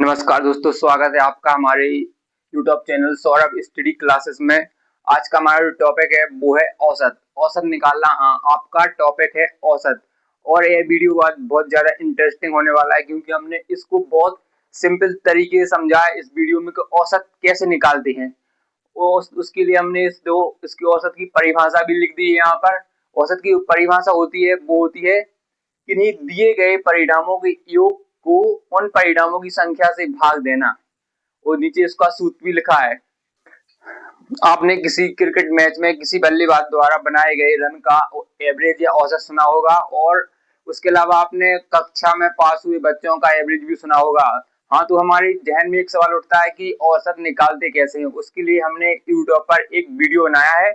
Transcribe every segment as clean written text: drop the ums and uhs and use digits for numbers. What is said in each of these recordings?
नमस्कार दोस्तों, स्वागत है आपका हमारे YouTube channel Saurabh study classes में। आज का हमारा टॉपिक है वो है औसत। औसत निकालना। हाँ, आपका टॉपिक है औसत। और ये वीडियो बहुत ज्यादा इंटरेस्टिंग होने वाला है क्योंकि हमने इसको बहुत सिंपल तरीके से समझा है इस वीडियो में कि औसत कैसे निकालते हैं। उसके लिए हमने इसकी औसत की परिभाषा भी लिख दी है यहाँ पर। औसत की परिभाषा होती है वो होती है किन्हीं दिए गए परिणामों के योग को उन परिणामों की संख्या से भाग देना। और नीचे इसका सूत्र भी लिखा है। आपने किसी क्रिकेट मैच में किसी बल्लेबाज द्वारा बनाए गए रन का एवरेज या औसत सुना होगा, और उसके अलावा आपने कक्षा में पास हुए बच्चों का एवरेज भी सुना होगा। हाँ, तो हमारे जहन में एक सवाल उठता है कि औसत निकालते कैसे हैं। उसके लिए हमने यूट्यूब पर एक वीडियो बनाया है,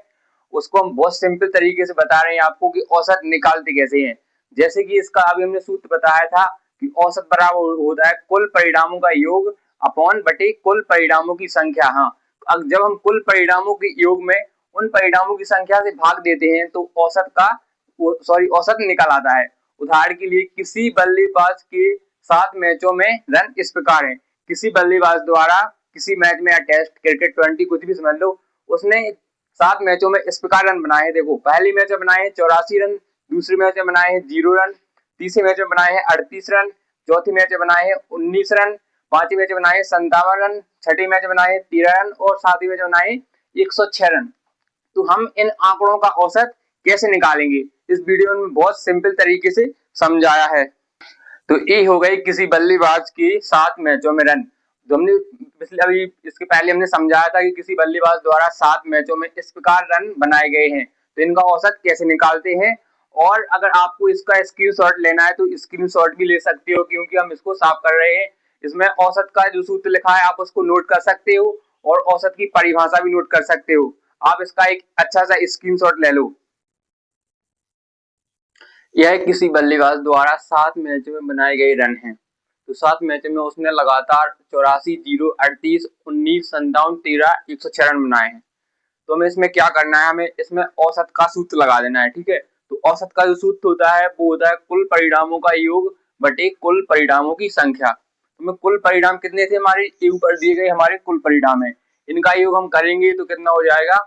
उसको हम बहुत सिंपल तरीके से बता रहे हैं आपको कि औसत निकालते कैसे हैं। जैसे कि इसका अभी हमने सूत्र बताया था कि औसत बराबर होता है कुल परिणामों का योग अपॉन बटे कुल परिणामों की संख्या। हाँ, अब जब हम कुल परिणामों के योग में उन परिणामों की संख्या से भाग देते हैं तो औसत निकल आता है। उदाहरण के लिए किसी बल्लेबाज के 7 मैचों में रन इस प्रकार है। किसी बल्लेबाज द्वारा किसी मैच में या टेस्ट क्रिकेट 20 कुछ भी समझ लो, उसने 7 मैचों में इस प्रकार रन बनाए हैं। देखो, पहली मैच में बनाए हैं 84 रन, दूसरी मैच में बनाए हैं 0 रन, तीसरी मैच में बनाए हैं 38 रन, चौथी मैच में बनाए हैं 19 रन, पांचवी मैच में बनाए 57 रन, छठी मैच में बनाए 13 रन और सातवीं मैच में बनाए 106 रन। तो हम इन आंकड़ों का औसत कैसे निकालेंगे, इस वीडियो में बहुत सिंपल तरीके से समझाया है। तो ये हो गई किसी बल्लेबाज की 7 मैचों में रन। तो हमने पिछले अभी इसके पहले हमने समझाया था कि किसी बल्लेबाज द्वारा 7 मैचों में इस प्रकार रन बनाए गए हैं, तो इनका औसत कैसे निकालते हैं। और अगर आपको इसका स्क्रीनशॉट लेना है तो स्क्रीनशॉट भी ले सकते हो क्योंकि हम इसको साफ कर रहे हैं। इसमें औसत का जो सूत्र लिखा है आप उसको नोट कर सकते हो और औसत की परिभाषा भी नोट कर सकते हो। आप इसका एक अच्छा सा स्क्रीनशॉट ले लो। यह किसी बल्लेबाज द्वारा 7 मैचों में बनाए गए रन हैं। तो 7 मैचों में उसने लगातार 84, 0, 38, 19, 57, 13, 106 रन बनाए हैं। तो हमें इसमें क्या करना है, हमें इसमें औसत का सूत्र लगा देना है। ठीक है, तो औसत का जो सूत्र होता है वो होता है कुल परिणामों का योग बटे कुल परिणामों की संख्या। तो कुल परिणाम कितने थे हमारे, ऊपर दिए गए हमारे कुल परिणाम है, इनका योग हम करेंगे तो कितना हो जाएगा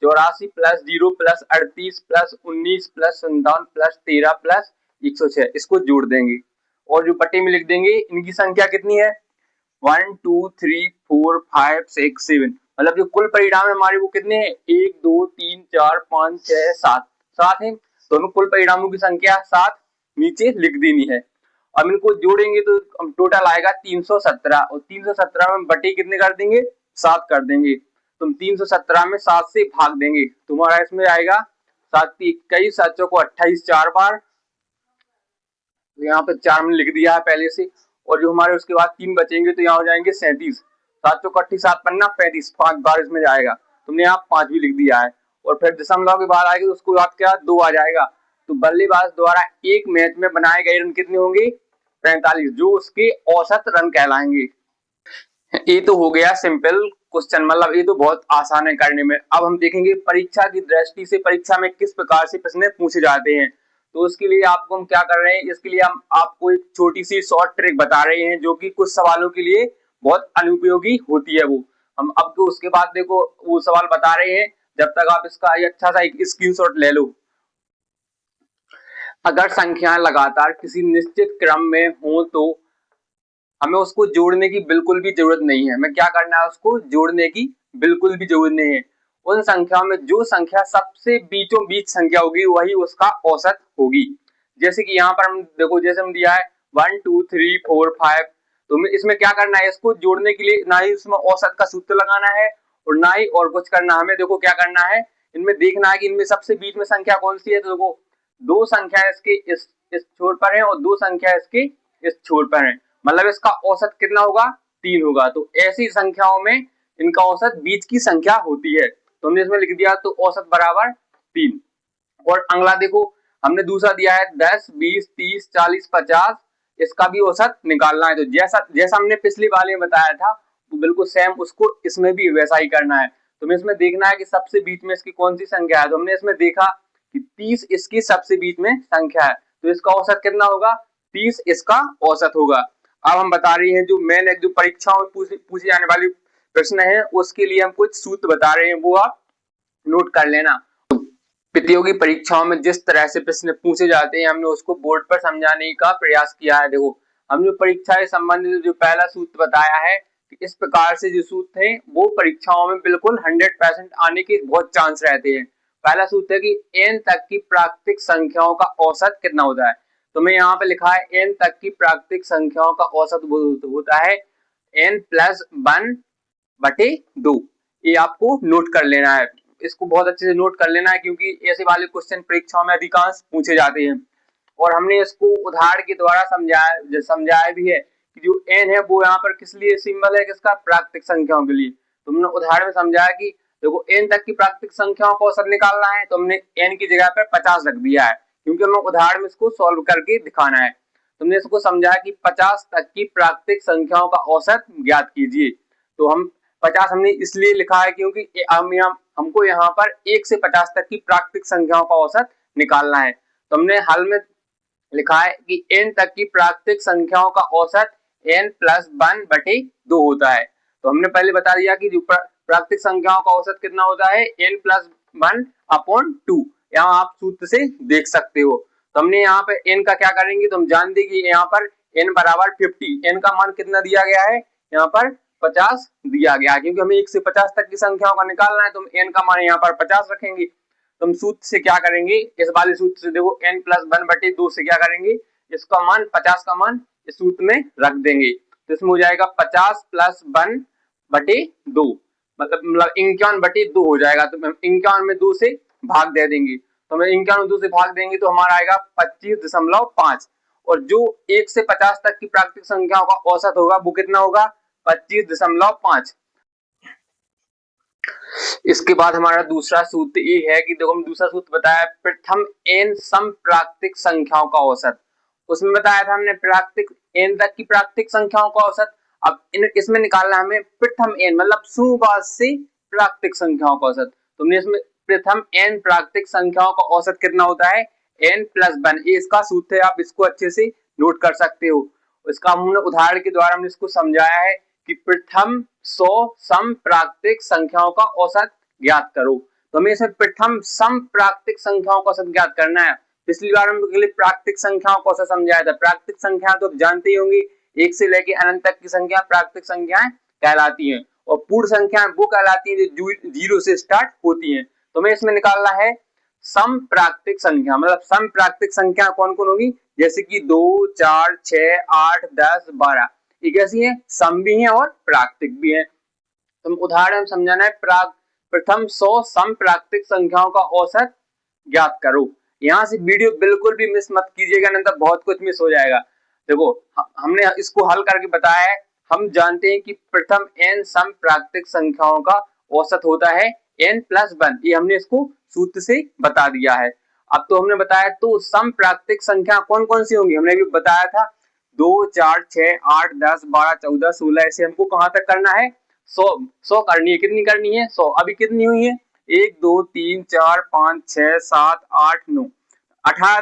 84 plus 0 plus 38 plus 19 plus 57 plus 13 plus 106, इसको जोड़ देंगे और जो बटे में लिख देंगे इनकी संख्या कितनी है 1 2 3 4 5 6 7। मतलब जो कुल परिणाम है हमारे वो कितने हैं 1 2 3 4 5 6 7 7 है। तो हमें कुल परिणामों की संख्या 7 नीचे लिख देनी है। अब इनको जोड़ेंगे तो टोटल आएगा 317 और 317 में बटे कितने कर देंगे 7 कर देंगे। तुम 317 में 7 से भाग देंगे, तुम्हारा इसमें आएगा 7 21, 7 चौको 28 4 बार, तो यहाँ पे 4 मैंने लिख दिया है पहले से। और जो हमारे उसके बाद 3 बचेंगे तो यहाँ हो जाएंगे 37, 7 चौको 38 7 पन्ना 35, 5 बार इसमें जाएगा, तुमने यहाँ 5 भी लिख दिया है। और फिर दशमलव के बाद आएगी तो उसको बाद क्या 2 आ जाएगा। तो बल्लेबाज द्वारा एक मैच में बनाए गए रन कितने होंगे 45, जो उसके औसत रन कहलाएंगे। ये तो हो गया सिंपल क्वेश्चन, मतलब ये तो बहुत आसान है करने में। अब हम देखेंगे परीक्षा की दृष्टि से परीक्षा में किस प्रकार से प्रश्न पूछे जाते हैं। तो उसके लिए आपको हम क्या कर रहे हैं, इसके लिए हम आपको एक छोटी सी शॉर्ट ट्रिक बता रहे हैं जो कि कुछ सवालों के लिए बहुत अनुपयोगी होती है। वो हम अब तो उसके बाद देखो वो सवाल बता रहे हैं, जब तक आप इसका अच्छा सा एक स्क्रीनशॉट ले लो। अगर संख्याएं लगातार किसी निश्चित क्रम में हो तो हमें उसको जोड़ने की बिल्कुल भी जरूरत नहीं है। हमें क्या करना है, उसको जोड़ने की बिल्कुल भी जरूरत नहीं है। उन संख्याओं में जो संख्या सबसे बीचों बीच संख्या होगी वही उसका औसत होगी। जैसे कि यहाँ पर हम देखो, जैसे हम दिया है 1 2 3 4 5, तो इसमें क्या करना है, इसको जोड़ने के लिए ना ही इसमें औसत का सूत्र लगाना है और ना ही और कुछ करना। हमें देखो क्या करना है, इनमें देखना है कि इनमें सबसे बीच में संख्या कौन सी है। तो देखो दो संख्या इसके इस छोर पर है और दो संख्या इसके इस छोर पर है, मतलब इसका औसत कितना होगा 3 होगा। तो ऐसी संख्याओं में इनका औसत बीच की संख्या होती है, तो हमने इसमें लिख दिया तो औसत बराबर 3। और अगला देखो हमने दूसरा दिया है 10 20 30 40 50, इसका भी औसत निकालना है। तो जैसा हमने पिछली बार में बताया था तो बिल्कुल सेम उसको इसमें भी वैसा ही करना है। तो हमें इसमें देखना है कि सबसे बीच में इसकी कौन सी संख्या है। तो हमने इसमें देखा कि 30 इसकी सबसे बीच में संख्या है, तो इसका औसत कितना होगा 30 इसका औसत होगा। अब हम बता रहे हैं जो मेन एक जो परीक्षाओं में पूछे जाने वाली प्रश्न है उसके लिए हम कुछ सूत्र बता रहे हैं, वो आप नोट कर लेना। प्रतियोगी परीक्षाओं में जिस तरह से प्रश्न पूछे जाते हैं हमने उसको बोर्ड पर समझाने का प्रयास किया है। देखो हम जो परीक्षा से संबंधित जो पहला सूत्र बताया है कि इस प्रकार से जो सूत्र है वो परीक्षाओं में बिल्कुल 100% आने के बहुत चांस रहते हैं। पहला सूत्र है कि n तक की प्राकृतिक संख्याओं का औसत कितना होता है। तो मैं यहाँ पे लिखा है n तक की प्राकृतिक संख्याओं का औसत होता है n+1/2। ये आपको नोट कर लेना है, इसको बहुत अच्छे से नोट कर लेना है क्योंकि ऐसे वाले क्वेश्चन परीक्षाओं में अधिकांश पूछे जाते हैं। और हमने इसको उदाहरण के द्वारा समझाया भी है कि जो n है वो यहाँ पर किस लिए सिंबल है, किसका, प्राकृतिक संख्याओं के लिए। तो हमने उदाहरण में समझाया कि देखो n तक की प्राकृतिक संख्याओं को औसत निकालना है तो हमने n की जगह पर 50 रख दिया है क्योंकि हमें उदाहरण में इसको सॉल्व करके दिखाना है। तुमने इसको समझाया कि 50 तक की प्राकृतिक संख्याओं का औसत ज्ञात कीजिए। तो हम 50 हमने इसलिए लिखा है क्योंकि हमको यहाँ पर 1 से 50 तक की प्राकृतिक संख्याओं का औसत निकालना है। तो हमने हल में लिखा है कि n तक की प्राकृतिक संख्याओं का औसत n+1/2 होता है। तो हमने पहले बता दिया कि जो प्राकृतिक संख्याओं का औसत कितना होता है n+1/2। यहाँ आप सूत्र से देख सकते हो। तो हमने यहाँ पे n का क्या करेंगे, तो हम जानते कि यहाँ पर n बराबर 50, n का मान कितना दिया गया है, यहाँ पर 50 दिया गया है क्योंकि हमें 1 से 50 तक की संख्याओं का निकालना है। तो हम n का मान यहाँ पर 50 रखेंगे। तो हम सूत्र से क्या करेंगे, इस वाले सूत्र से देखो n+1/2 से क्या करेंगे, इसका मान 50 का मान इस सूत्र में रख देंगे। तो इसमें हो जाएगा 50 + 1/2 मतलब 51/2 हो जाएगा। तो हम 51 में 2 से भाग दे देंगे। तो हमें 51 में 2 से भाग देंगे तो हमारा आएगा 25.5। और जो 1 से 50 तक की प्राकृतिक संख्याओं का औसत होगा वो कितना होगा, 25.5। इसके बाद हमारा दूसरा सूत्र ये है कि देखो हम दूसरा सूत्र बताया प्रथम n सम प्राकृतिक संख्याओं का औसत। उसमें बताया था हमने प्राकृतिक n तक की प्राकृतिक संख्याओं का औसत। अब इसमें निकालना हमें प्रथम n मतलब शुरुआत से प्राकृतिक संख्याओं का औसत। तो हमने इसमें प्रथम n प्राकृतिक संख्याओं का औसत कितना होता है, n+1। ये इसका सूत्र है, आप इसको अच्छे से नोट कर सकते हो। इसका हमने उदाहरण के द्वारा हमने इसको समझाया है कि प्रथम 100 सम प्राकृतिक संख्याओं का औसत ज्ञात करो। तो हमें इसमें प्रथम सम प्राकृतिक संख्याओं का औसत ज्ञात करना है। पिछली बार हम प्राकृतिक संख्याओं का औसत समझाया था। प्राकृतिक संख्या तो आप जानते ही होंगे, 1 से लेकर अनंत तक की संख्या प्राकृतिक संख्याएं कहलाती हैं और पूर्ण संख्याएं वो कहलाती हैं जो 0 से स्टार्ट होती हैं। तो हमें इसमें निकालना है सम प्राकृतिक संख्या, मतलब सम प्राकृतिक संख्या कौन कौन होगी, जैसे कि 2, 4, 6, 8, 10, 12। ये कैसी है, सम भी है और प्राकृतिक भी है। तो उदाहरण समझाना है प्रथम 100 सम प्राकृतिक संख्याओं का औसत ज्ञात करो। यहाँ से वीडियो बिल्कुल भी मिस मत कीजिएगा, नहीं तो बहुत कुछ मिस हो जाएगा। देखो हमने इसको हल करके बताया है। हम जानते हैं कि प्रथम n सम प्राकृतिक संख्याओं का औसत होता है n+1। ये हमने इसको सूत्र से बता दिया है। अब तो हमने बताया तो सम प्राकृतिक संख्या कौन कौन सी होंगी, हमने भी बताया था 2, 4, 6, 8, 10, 12, 14, 16। ऐसे हमको कहाँ तक करना है, 100 करनी है। कितनी करनी है, 100। अभी कितनी हुई है, 1, 2, 3, 4, 5, 6, 7, 8, 9, 18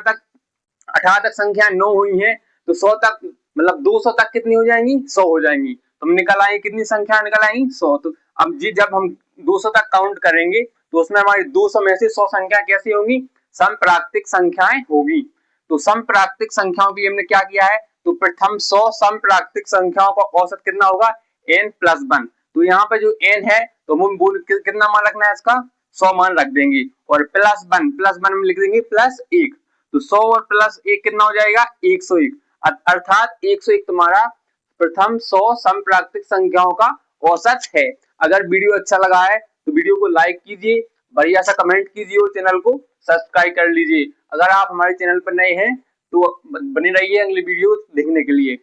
तक संख्या 9 हुई है। तो 100 तक मतलब 200 तक कितनी हो जाएंगी, 100 हो जाएंगी। तो हम निकल आएंगे, कितनी संख्या निकल आएंगी, 100। तो अब जी जब हम 200 तक काउंट करेंगे तो उसमें हमारी 200 में से 100 संख्या कैसी होंगी, सम प्राकृतिक संख्याएं होगी। तो सम प्राकृतिक संख्याओं की हमने क्या किया है, तो प्रथम 100 सम प्राकृतिक संख्याओं का औसत कितना होगा, n+1। तो यहाँ पे जो n है तो हम कितना मान रखना है, इसका 100 मान रख देंगे। और +1 में लिख देंगे +1। तो 100 और +1 कितना हो जाएगा, 101। अर्थात 101 तुम्हारा प्रथम 100 सम प्राकृतिक संख्याओं का औसत है। अगर वीडियो अच्छा लगा है तो वीडियो को लाइक कीजिए, बढ़िया सा कमेंट कीजिए और चैनल को सब्सक्राइब कर लीजिए। अगर आप हमारे चैनल पर नए हैं तो बने रहिए अगली वीडियो देखने के लिए।